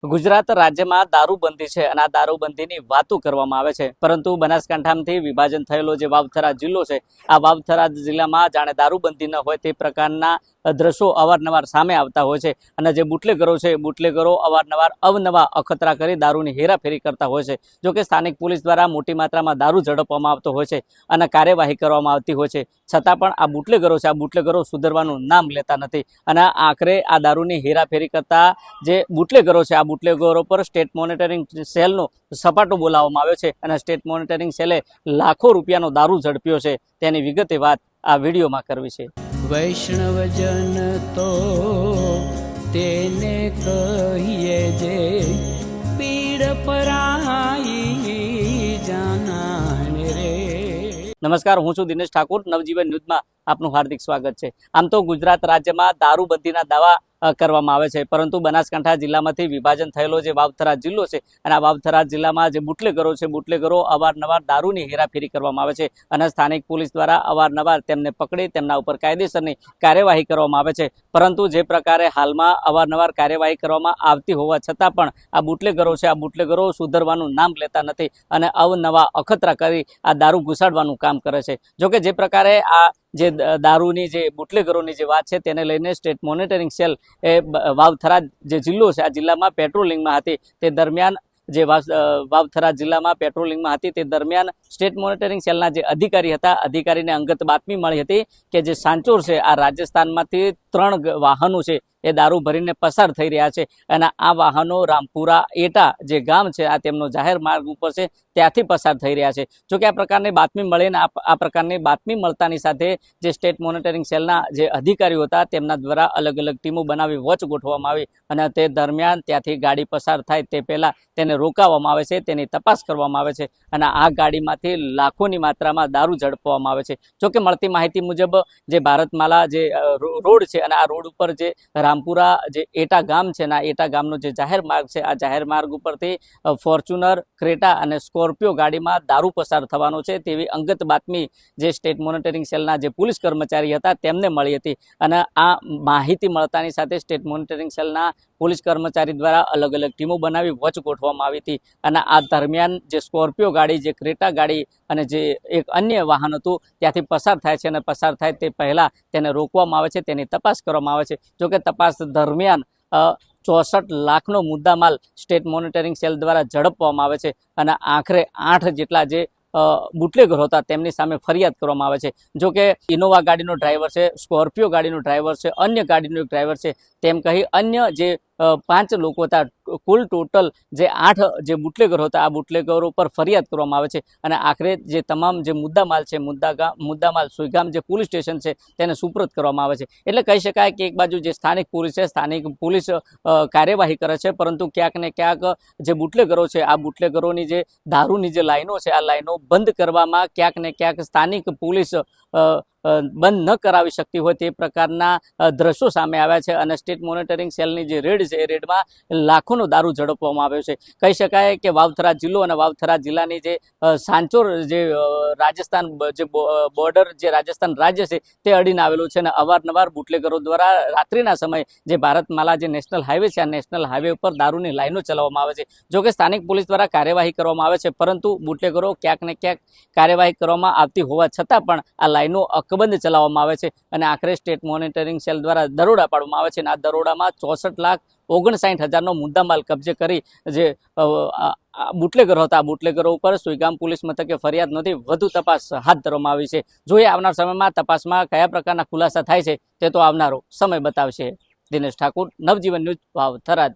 ગુજરાત રાજ્યમાં દારૂબંધી છે અને આ દારૂબંધીની વાતો કરવામાં આવે છે, પરંતુ બનાસકાંઠામાંથી વિભાજન થયેલો જે વાવથરા જિલ્લો છે, આ વાવથરા જિલ્લામાં જાણે દારૂબંધી ન હોય તે પ્રકારના દ્રશ્યો અવારનવાર સામે આવતા હોય છે. અને જે બુટલેગરો છે, બુટલેગરો અવારનવાર અવનવા અખતરા કરી દારૂની હેરાફેરી કરતા હોય છે. જો કે સ્થાનિક પોલીસ દ્વારા મોટી માત્રામાં દારૂ ઝડપવામાં આવતો હોય છે અને કાર્યવાહી કરવામાં આવતી હોય છે, છતાં પણ આ બુટલેગરો છે, આ બુટલેગરો સુધરવાનું નામ લેતા નથી. અને આખરે આ દારૂની હેરાફેરી કરતા જે બુટલેગરો છે, આ બુટલેગરો પર સ્ટેટ મોનિટરિંગ સેલનો સપાટો બોલાવવામાં આવ્યો છે અને સ્ટેટ મોનિટરિંગ સેલે લાખો રૂપિયાનો દારૂ ઝડપ્યો છે. તેની વિગતે વાત આ વિડીયોમાં કરવી છે. વૈષ્ણવજન તો તેને કહીએ જે પીડ પરાઈ જાનાને રે. નમસ્કાર, હું છું દિનેશ ઠાકોર. નવજીવન ન્યૂઝમાં આપનું હાર્દિક સ્વાગત છે. આમ તો ગુજરાત રાજ્યમાં દારૂબંધીના દાવા કરવામાં આવે છે, પરંતુ બનાસકાંઠા જિલ્લામાંથી વિભાજન થયેલો જે વાવથરા જિલ્લો છે અને આ વાવથરા જિલ્લામાં જે બુટલેગરો છે, બુટલેગરો અવારનવાર દારૂની હેરાફેરી કરવામાં આવે છે અને સ્થાનિક પોલીસ દ્વારા અવારનવાર તેમને પકડી તેમના ઉપર કાયદેસરની કાર્યવાહી કરવામાં આવે છે. પરંતુ જે પ્રકારે હાલમાં અવારનવાર કાર્યવાહી કરવામાં આવતી હોવા છતાં પણ આ બુટલેગરો છે, આ બુટલેગરો સુધરવાનું નામ લેતા નથી અને અવનવા અખતરા કરી આ દારૂ ઘુસાડવાનું કામ કરે છે. જોકે જે પ્રકારે આ જે દારૂની જે બુટલેગરોની જે વાત છે તેને લઈને સ્ટેટ મોનિટરિંગ સેલ એ વાવથરા જે જિલ્લો છે, આ જિલ્લામાં પેટ્રોલિંગમાં હતી. તે દરમિયાન જે વાવથરા જિલ્લામાં પેટ્રોલિંગમાં હતી તે દરમિયાન સ્ટેટ મોનિટરિંગ સેલના જે અધિકારી હતા, અધિકારીને અંગત બાતમી મળી હતી કે જે સાંચોર છે, આ રાજસ્થાનમાંથી 3 વાહનો છે એ દારૂ ભરીને પસાર થઈ રહ્યા છે અને આ વાહનો રામપુરા એટા જે ગામ છે, આ તેમનો જાહેર માર્ગ ઉપર છે, ત્યાંથી પસાર થઈ રહ્યા છે. જોકે આ પ્રકારની બાતમી મળીને આ પ્રકારની બાતમી મળતાની સાથે જે સ્ટેટ મોનિટરિંગ સેલના જે અધિકારીઓ હતા તેમના દ્વારા અલગ અલગ ટીમો બનાવી વોચ ગોઠવવામાં આવી અને તે દરમિયાન ત્યાંથી ગાડી પસાર થાય તે પહેલાં તેને રોકાવવામાં આવે છે, તેની તપાસ કરવામાં આવે છે અને આ ગાડીમાંથી લાખોની માત્રામાં દારૂ ઝડપવામાં આવે છે. જોકે મળતી માહિતી મુજબ જે ભારતમાલા જે રોડ છે અને આ રોડ ઉપર જે રામપુરા જે એટા ગામ છે ને, આ એટા ગામનો જે જાહેર માર્ગ છે, આ જાહેર માર્ગ ઉપરથી ફોર્ચ્યુનર, ક્રેટા અને સ્કોર્પિયો ગાડીમાં દારૂ પસાર થવાનો છે તેવી અંગત બાતમી જે સ્ટેટ મોનિટરિંગ સેલના જે પોલીસ કર્મચારી હતા તેમને મળી હતી. અને આ માહિતી મળતાની સાથે સ્ટેટ મોનિટરિંગ સેલના પોલીસ કર્મચારી દ્વારા અલગ અલગ ટીમો બનાવી વોચ ગોઠવવામાં આવી હતી અને આ દરમિયાન જે સ્કોર્પિયો ગાડી, જે ક્રેટા ગાડી અને જે એક અન્ય વાહન હતું ત્યાંથી પસાર થાય છે અને પસાર થાય તે પહેલાં તેને રોકવામાં આવે છે, તેની તપાસ કરવામાં આવે છે. જોકે તપાસ દરમિયાન 64 લાખનો મુદ્દામાલ સ્ટેટ મોનિટરિંગ સેલ દ્વારા ઝડપવામાં આવે છે અને આખરે 8 જેટલા જે બુટલેગરો હતા તેમની સામે ફરિયાદ કરવામાં આવે છે. જોકે ઇનોવા ગાડીનો ડ્રાઈવર છે, સ્કોર્પિયો ગાડીનો ડ્રાઈવર છે, અન્ય ગાડીનો એક ડ્રાઈવર છે તેમ કહી અન્ય જે 5 લોકો હતા, કુલ ટોટલ જે 8 જે બુટલેગરો હતા, આ બુટલેગરો પર ફરિયાદ કરવામાં આવે છે અને આખરે જે તમામ જે મુદ્દામાલ છે, મુદ્દામાલ સુઈગામ જે પોલીસ સ્ટેશન છે તેને સુપ્રત કરવામાં આવે છે. એટલે કહી શકાય કે એક બાજુ જે સ્થાનિક પોલીસ છે, સ્થાનિક પોલીસ કાર્યવાહી કરે છે, પરંતુ ક્યાંક ને ક્યાંક જે બુટલેગરો છે, આ બુટલેગરોની જે દારૂની જે લાઈનો છે, આ લાઈનો બંધ કરવામાં ક્યાંક ને ક્યાંક સ્થાનિક પોલીસ બંધ ન કરાવી શકતી હોય તે પ્રકારના દ્રશ્યો સામે આવ્યા છે અને સ્ટેટ મોનિટરિંગ સેલની જે રેડ છે એ રેડમાં લાખોનો દારૂ ઝડપવામાં આવ્યો છે. કહી શકાય કે વાવથરા જિલ્લો અને વાવથરા જિલ્લાની જે સાંચોર જે રાજસ્થાન જે બોર્ડર જે રાજસ્થાન રાજ્ય છે તે અડીને આવેલું છે અને અવારનવાર બુટલેગરો દ્વારા રાત્રિના સમયે જે ભારતમાલા જે નેશનલ હાઈવે છે, આ નેશનલ હાઈવે ઉપર દારૂની લાઈનો ચલાવવામાં આવે છે. જોકે સ્થાનિક પોલીસ દ્વારા કાર્યવાહી કરવામાં આવે છે, પરંતુ બુટલેગરો ક્યાંક ને ક્યાંક કાર્યવાહી કરવામાં આવતી હોવા છતાં પણ આ લાઈનો અકબંધ ચલાવવામાં આવે છે અને આખરે સ્ટેટ મોનિટરિંગ સેલ દ્વારા દરોડા પાડવામાં આવે છે અને આ દરોડામાં 64,59,000નો મુદ્દામાલ કબજે કરી જે બુટલેગરો હતા, બુટલેગરો ઉપર સુઈગામ પોલીસ મથકે ફરિયાદ નોંધી વધુ તપાસ હાથ ધરવામાં આવી છે. જોઈએ આવનાર સમયમાં તપાસમાં કયા પ્રકારના ખુલાસા થાય છે તે તો આવનારો સમય બતાવશે. દિનેશ ઠાકોર, નવજીવન ન્યૂઝ, વાવથરા.